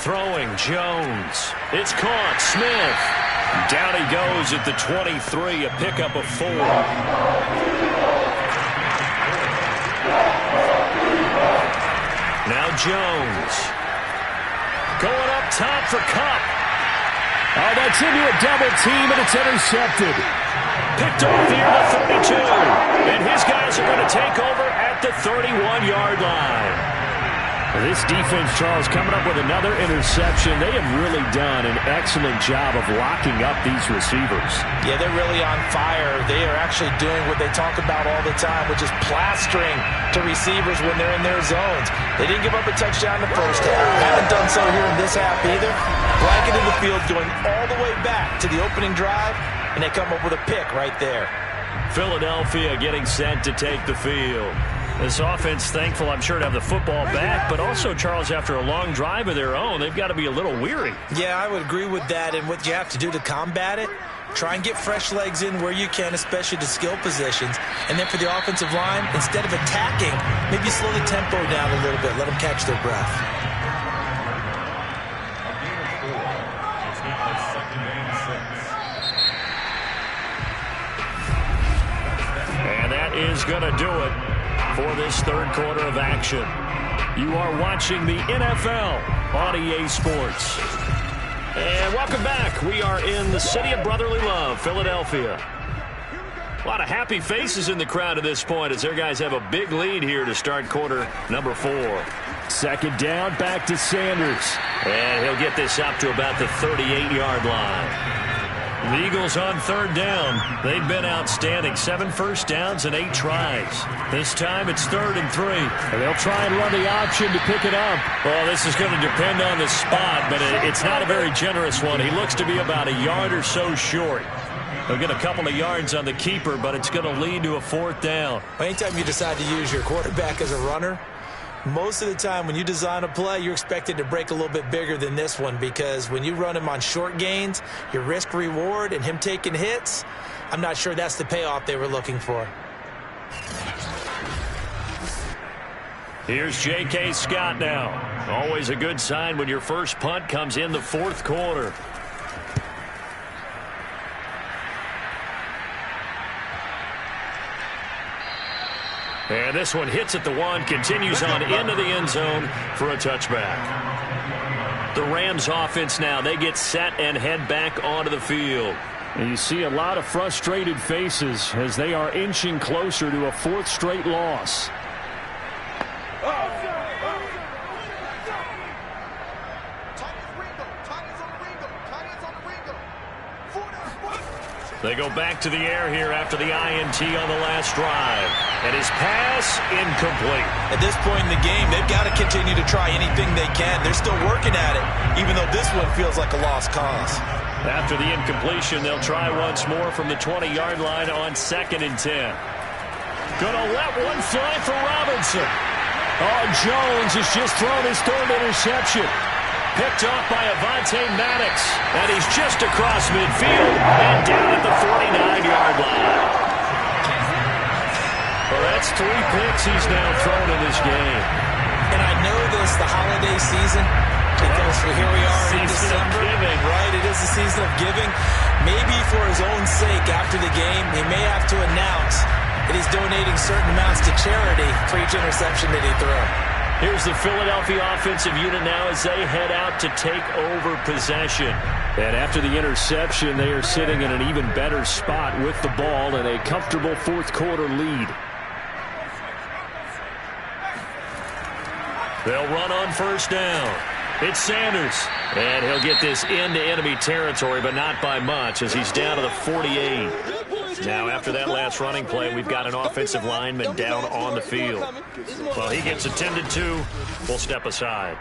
G: Throwing Jones. It's caught. Smith. Down he goes at the 23, a pickup of 4. Now Jones. Going up top for Kupp.
B: Oh, that's into a double team, and it's intercepted.
G: Picked off here at the 32. And his guys are going to take over at the 31-yard line.
B: This defense, Charles, coming up with another interception. They have really done an excellent job of locking up these receivers.
D: Yeah, they're really on fire. They are actually doing what they talk about all the time, which is plastering to receivers when they're in their zones. They didn't give up a touchdown in the first half. Haven't done so here in this half either. Blanketed the field, going all the way back to the opening drive, and they come up with a pick right there.
G: Philadelphia getting set to take the field. This offense thankful, I'm sure, to have the football back, but also, Charles, after a long drive of their own, they've got to be a little weary.
D: Yeah, I would agree with that, and what you have to do to combat it, try and get fresh legs in where you can, especially to skill positions. And then for the offensive line, instead of attacking, maybe slow the tempo down a little bit, let them catch their breath.
G: And that is going to do it for this third quarter of action. You are watching the NFL on EA Sports. And welcome back. We are in the city of brotherly love, Philadelphia. A lot of happy faces in the crowd at this point as their guys have a big lead here to start quarter number 4.
B: Second down, back to Sanders.
G: And he'll get this up to about the 38-yard line. The Eagles on third down. They've been outstanding. 7 first downs and 8 tries. This time it's 3rd and 3.
B: And they'll try and run the option to pick it up.
G: Well, this is going to depend on the spot, but it's not a very generous one. He looks to be about a yard or so short. They'll get a couple of yards on the keeper, but it's going to lead to a 4th down.
D: Anytime you decide to use your quarterback as a runner, most of the time when you design a play, you're expected to break a little bit bigger than this one, because when you run him on short gains, your risk-reward and him taking hits, I'm not sure that's the payoff they were looking for.
G: Here's J.K. Scott now. Always a good sign when your first punt comes in the 4th quarter. And this one hits at the 1, continues on into the end zone for a touchback. The Rams offense now, they get set and head back onto the field.
B: And you see a lot of frustrated faces as they are inching closer to a 4th straight loss.
G: They go back to the air here after the INT on the last drive. And his pass incomplete.
D: At this point in the game, they've got to continue to try anything they can. They're still working at it, even though this one feels like a lost cause.
G: After the incompletion, they'll try once more from the 20-yard line on 2nd and 10. Gonna let one fly for Robinson.
B: Oh, Jones has just thrown his 3rd interception.
G: Picked off by Avonte Maddox. And he's just across midfield and down at the 49-yard line. Well, that's 3 picks he's now thrown in this game.
D: And I know this, the holiday season, because here we are in December. Right, it is the season of giving. Maybe for his own sake after the game, he may have to announce that he's donating certain amounts to charity for each interception that he threw.
G: Here's the Philadelphia offensive unit now as they head out to take over possession.
B: And after the interception, they are sitting in an even better spot with the ball and a comfortable 4th quarter lead.
G: They'll run on first down. It's Sanders. And he'll get this into enemy territory, but not by much as he's down to the 48. Now, after that last running play, we've got an offensive lineman down on the field. Well, he gets attended to. We'll step aside.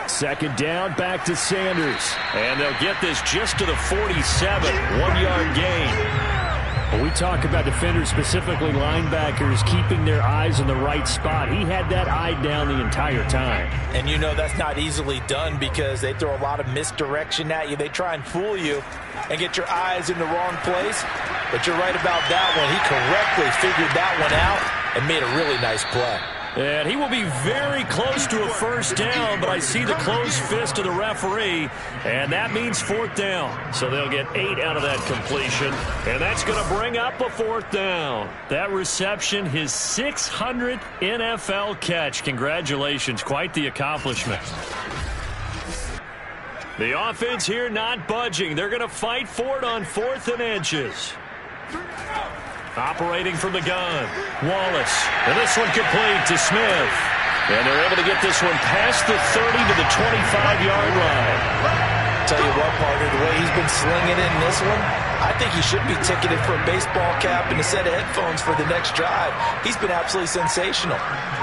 B: Second down, back to Sanders.
G: And they'll get this just to the 47, 1-yard gain.
B: When we talk about defenders, specifically linebackers, keeping their eyes in the right spot, he had that eye down the entire time.
D: And you know that's not easily done because they throw a lot of misdirection at you. They try and fool you and get your eyes in the wrong place. But you're right about that one. He correctly figured that one out and made a really nice play.
G: And he will be very close to a first down, but I see the closed fist of the referee, and that means 4th down. So they'll get 8 out of that completion, and that's going to bring up a 4th down. That reception, his 600th NFL catch. Congratulations, quite the accomplishment. The offense here not budging. They're going to fight for it on 4th and inches. Operating from the gun, Wallace. And this one complete to Smith. And they're able to get this one past the 30 to the 25-yard line.
C: tell you what, partner, the way he's been slinging it in this one, I think he should be ticketed for a baseball cap and a set of headphones for the next drive. He's been absolutely sensational.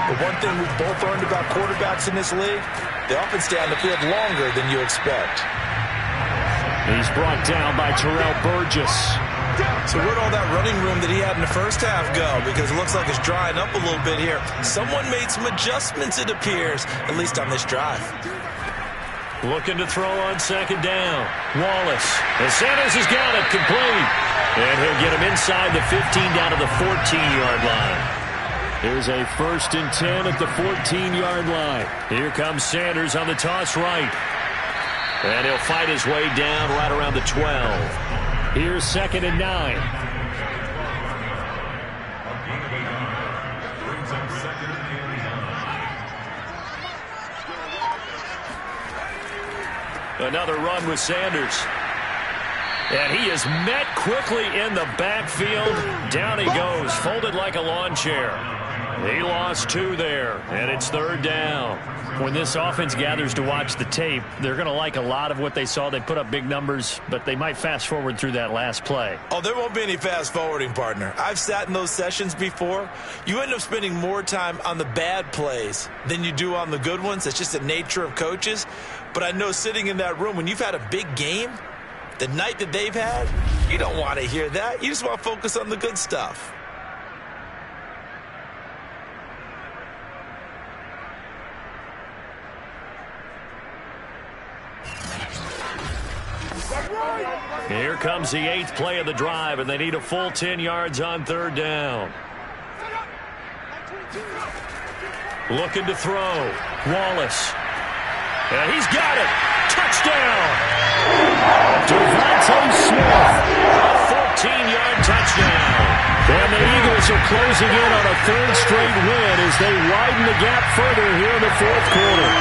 C: But one thing we've both learned about quarterbacks in this league, they often stay on the field longer than you expect.
G: He's brought down by Terrell Burgess.
C: So where'd all that running room that he had in the first half go? Because it looks like it's drying up a little bit here. Someone made some adjustments, it appears, at least on this drive.
G: Looking to throw on second down. Wallace. And Sanders has got it complete. And he'll get him inside the 15 down to the 14-yard line. Here's a 1st and 10 at the 14-yard line. Here comes Sanders on the toss right. And he'll fight his way down right around the 12. Here's 2nd and 9. Another run with Sanders. And he is met quickly in the backfield. Down he goes, folded like a lawn chair. He lost 2 there, and it's 3rd down. When this offense gathers to watch the tape, they're going to like a lot of what they saw. They put up big numbers, but they might fast forward through that last play.
C: Oh, there won't be any fast forwarding, partner. I've sat in those sessions before. You end up spending more time on the bad plays than you do on the good ones. It's just the nature of coaches. But I know sitting in that room, when you've had a big game, the night that they've had, you don't want to hear that. You just want to focus on the good stuff.
G: Here comes the 8th play of the drive, and they need a full 10 yards on 3rd down. Looking to throw. Wallace. And he's got it. Touchdown. Devontae Smith. A 14-yard touchdown. And the Eagles are closing in on a 3rd straight win as they widen the gap further here in the 4th quarter.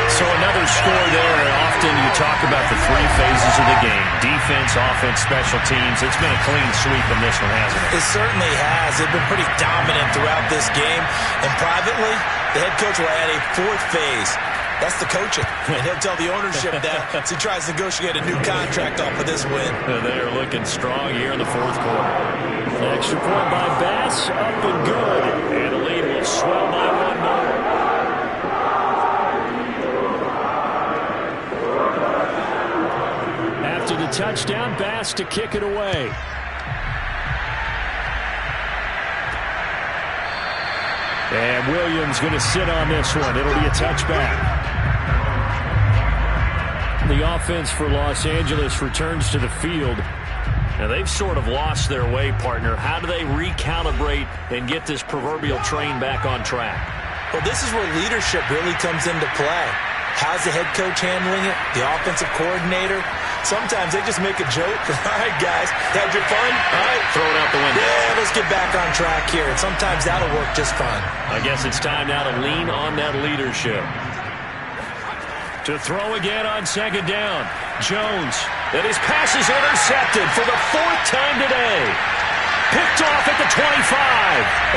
G: So another score there. Often you talk about the 3 phases of the game. Defense, offense, special teams. It's been a clean sweep in this one, hasn't it?
C: It certainly has. They've been pretty dominant throughout this game. And privately, the head coach will add a 4th phase. That's the coaching. And he'll tell the ownership that as he tries to negotiate a new contract off of this win.
G: They are looking strong here in the 4th quarter. Extra point by Bass, up and good. And the lead will swell by 1 more. After the touchdown, Bass to kick it away. And Williams going to sit on this one. It'll be a touchback. The offense for Los Angeles returns to the field. Now, they've sort of lost their way, partner. How do they recalibrate and get this proverbial train back on track?
C: Well, this is where leadership really comes into play. How's the head coach handling it? The offensive coordinator? Sometimes they just make a joke. All right, guys, had your fun? All right.
G: Throw it out the window.
C: Yeah, let's get back on track here. And sometimes that'll work just fine.
G: I guess it's time now to lean on that leadership. To throw again on 2nd down. Jones. And his pass is intercepted for the 4th time today. Picked off at the 25.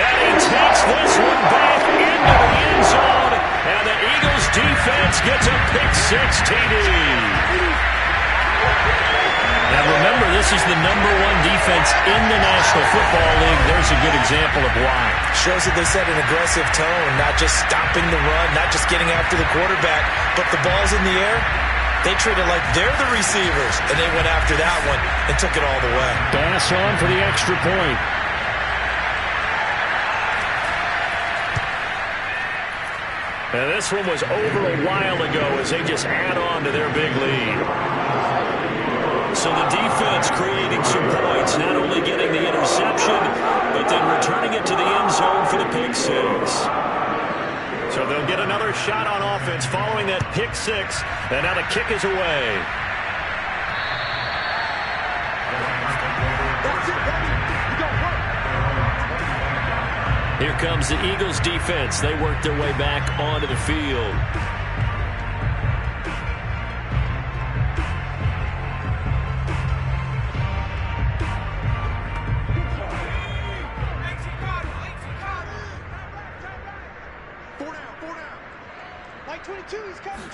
G: And he takes this one back into the end zone. And the Eagles defense gets a pick-6 TD. Now remember, this is the #1 defense in the National Football League. There's a good example of why.
C: Shows that they set an aggressive tone, not just stopping the run, not just getting after the quarterback, but the ball's in the air. They treat it like they're the receivers, and they went after that one and took it all the way.
G: Bass on for the extra point. And this one was over a while ago as they just add on to their big lead. So the defense creating some points, not only getting the interception, but then returning it to the end zone for the pick-6. So they'll get another shot on offense following that pick-6, and now the kick is away. Here comes the Eagles defense. They work their way back onto the field.
H: Four down. Like 22, he's coming.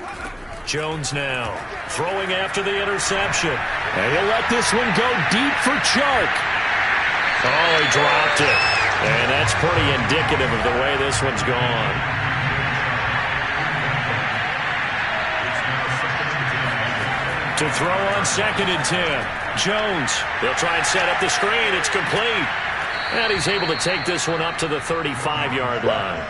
G: Jones now throwing after the interception. And he'll let this one go deep for Chark. Oh, he dropped it. And that's pretty indicative of the way this one's gone. To throw on 2nd and 10. Jones. They'll try and set up the screen. It's complete. And he's able to take this one up to the 35-yard line.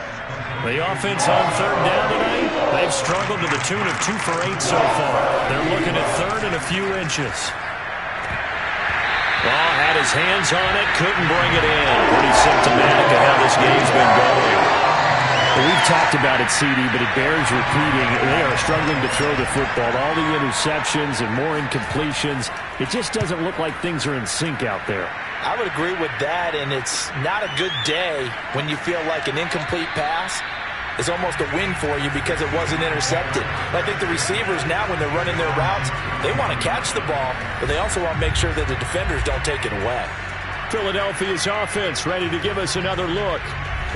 G: The offense on 3rd down tonight, they've struggled to the tune of 2 for 8 so far. They're looking at 3rd and a few inches. Well, had his hands on it, couldn't bring it in. Pretty symptomatic of how this game's been going.
B: Well, we've talked about it, CD, but it bears repeating. They are struggling to throw the football. All the interceptions and more incompletions. It just doesn't look like things are in sync out there.
C: I would agree with that, and it's not a good day when you feel like an incomplete pass is almost a win for you because it wasn't intercepted. I think the receivers now, when they're running their routes, they want to catch the ball, but they also want to make sure that the defenders don't take it away.
G: Philadelphia's offense ready to give us another look.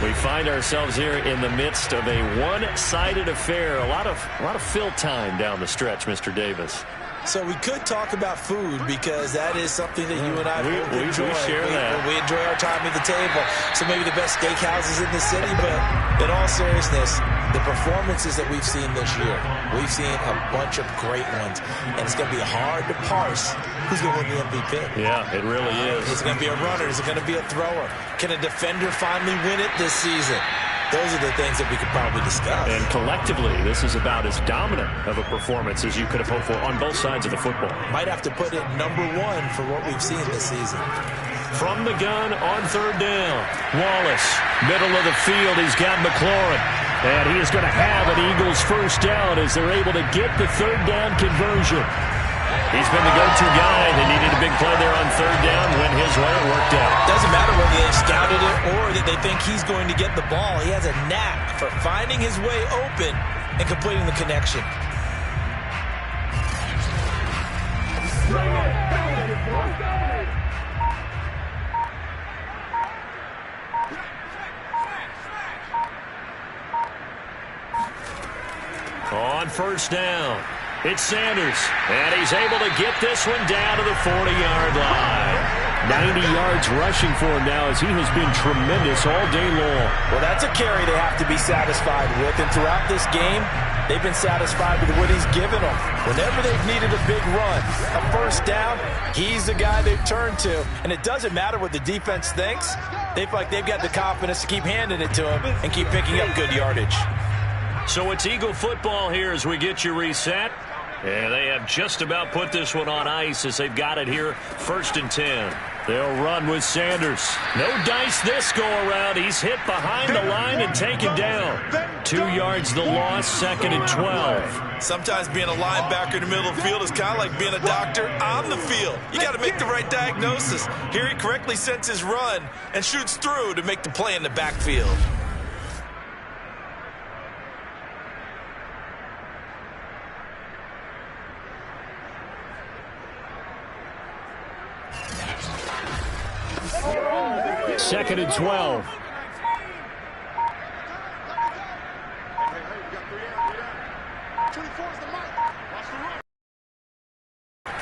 G: We find ourselves here in the midst of a one-sided affair. A lot of fill time down the stretch, Mr. Davis.
C: So we could talk about food because that is something that you and I enjoy.
G: We share that.
C: We enjoy our time at the table. So maybe the best steakhouses in the city, but in all seriousness, the performances that we've seen this year, we've seen a bunch of great ones, and it's going to be hard to parse who's going to win the MVP.
G: Yeah, it really is.
C: Is it going to be a runner? Is it going to be a thrower? Can a defender finally win it this season? Those are the things that we could probably discuss.
G: And collectively, this is about as dominant of a performance as you could have hoped for on both sides of the football.
C: Might have to put it #1 for what we've seen this season.
G: From the gun on 3rd down. Wallace, middle of the field. He's got McLaurin. And he is going to have an Eagles first down as they're able to get the 3rd down conversion. He's been the go-to guy. They needed a big play there on 3rd down. Went his way. It worked out.
C: Doesn't matter whether they scouted it or that they think he's going to get the ball. He has a knack for finding his way open and completing the connection.
G: On 1st down. It's Sanders, and he's able to get this one down to the 40-yard line.
B: 90 yards rushing for him now as he has been tremendous all day long.
C: Well, that's a carry they have to be satisfied with, and throughout this game, they've been satisfied with what he's given them. Whenever they've needed a big run, a first down, he's the guy they've turned to. And it doesn't matter what the defense thinks. They feel like they've got the confidence to keep handing it to him and keep picking up good yardage.
G: So it's Eagle football here as we get you reset. And they have just about put this one on ice as they've got it here, 1st and 10. They'll run with Sanders. No dice this go-around. He's hit behind the line and taken down. 2 yards the loss, 2nd and 12.
C: Sometimes being a linebacker in the middle of the field is kind of like being a doctor on the field. You got to make the right diagnosis. Here he correctly sets his run and shoots through to make the play in the backfield.
B: Second and 12.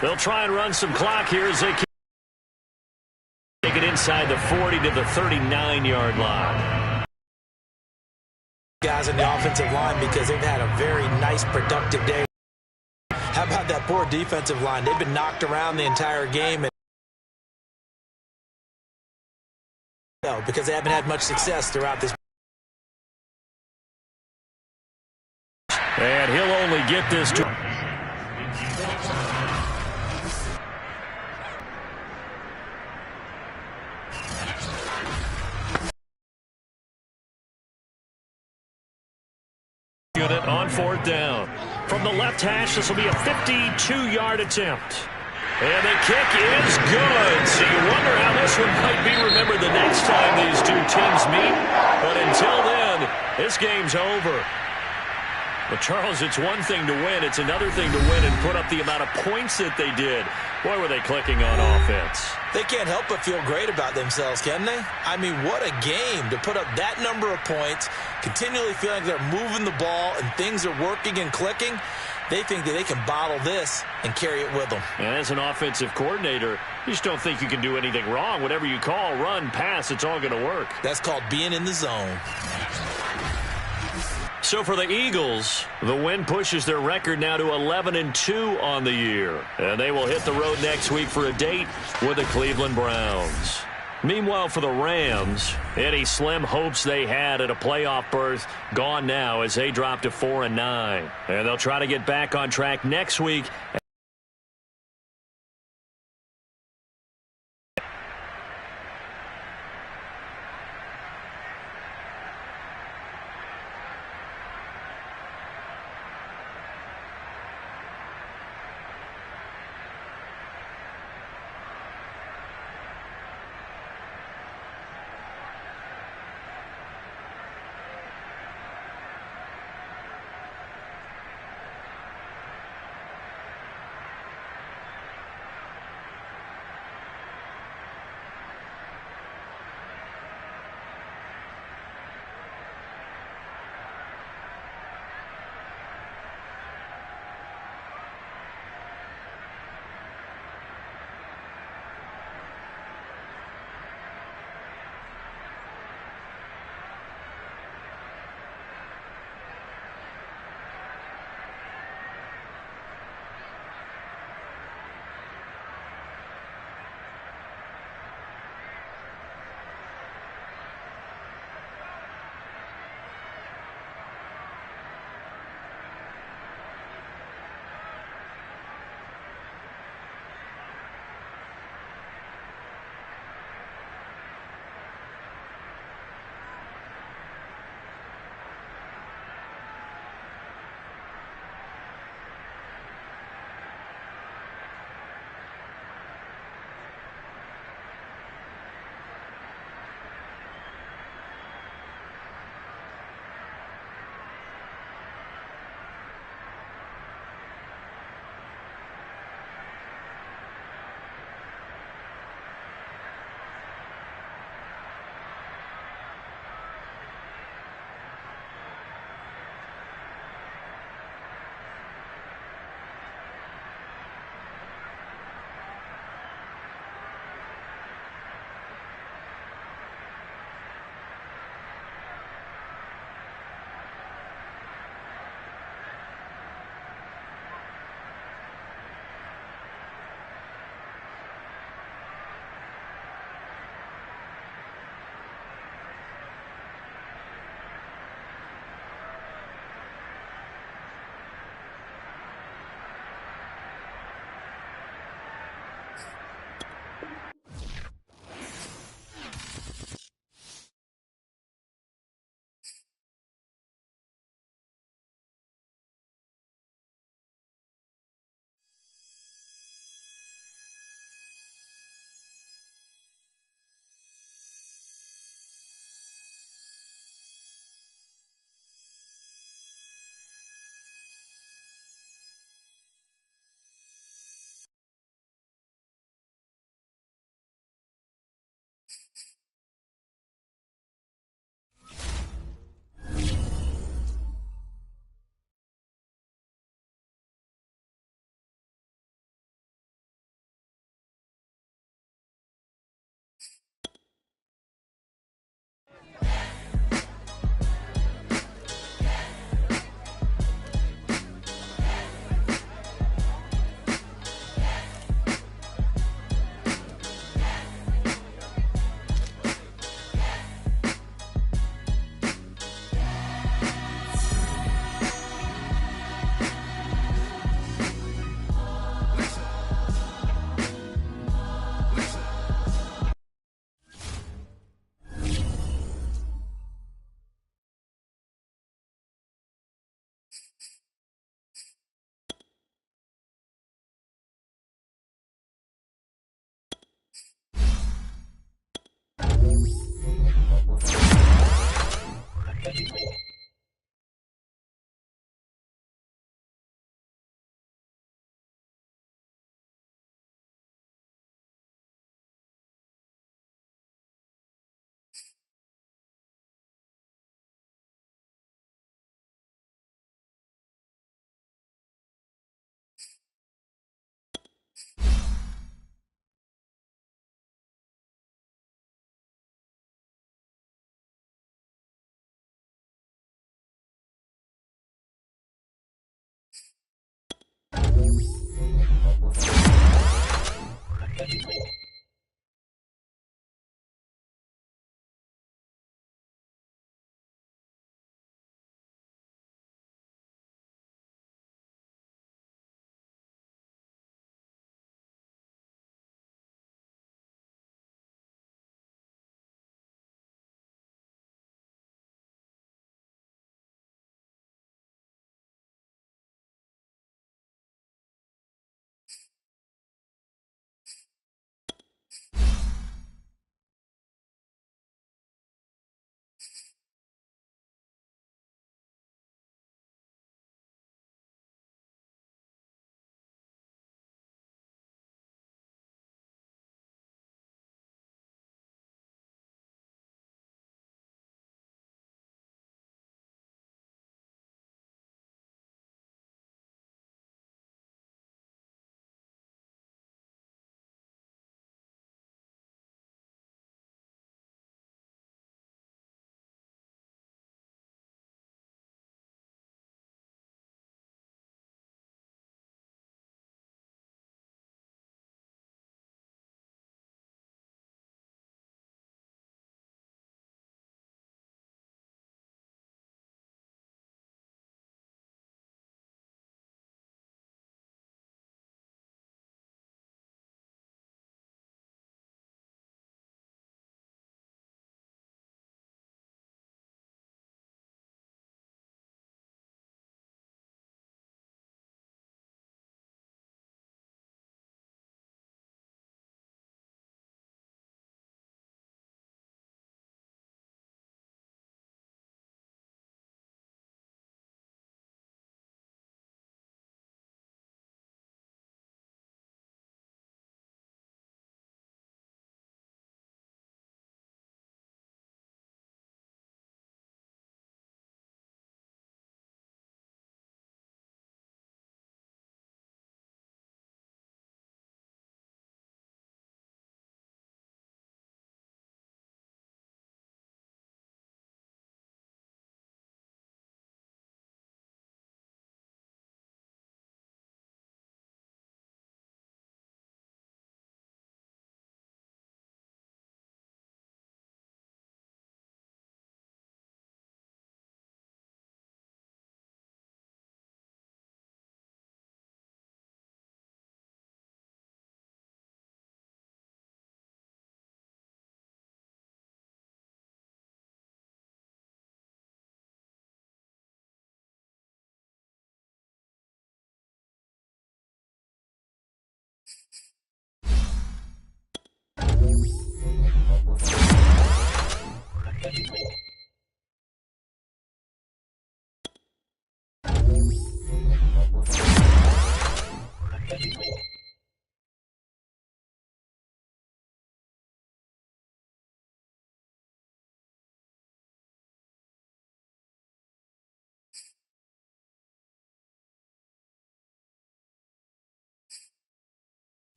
G: They'll try and run some clock here as they take it inside the 40 to the 39-yard line.
C: Guys in the offensive line because they've had a very nice, productive day. How about that poor defensive line? They've been knocked around the entire game. Because they haven't had much success throughout this.
G: And he'll only get this to... unit on 4th down. From the left hash, this will be a 52-yard attempt. And the kick is good. So you wonder how this one might be remembered the next time these two teams meet. But until then, this game's over. But, Charles, it's one thing to win. It's another thing to win and put up the amount of points that they did. Boy, were they clicking on offense.
C: They can't help but feel great about themselves, can they? I mean, what a game to put up that number of points, continually feeling like they're moving the ball and things are working and clicking.
D: They think that they can bottle this and carry it with them.
G: And as an offensive coordinator, you just don't think you can do anything wrong. Whatever you call, run, pass, it's all going to work.
D: That's called being in the zone.
G: So for the Eagles, the win pushes their record now to 11-2 on the year. And they will hit the road next week for a date with the Cleveland Browns. Meanwhile, for the Rams, any slim hopes they had at a playoff berth gone now as they drop to 4-9. And they'll try to get back on track next week.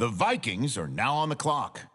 H: The Vikings are now on the clock.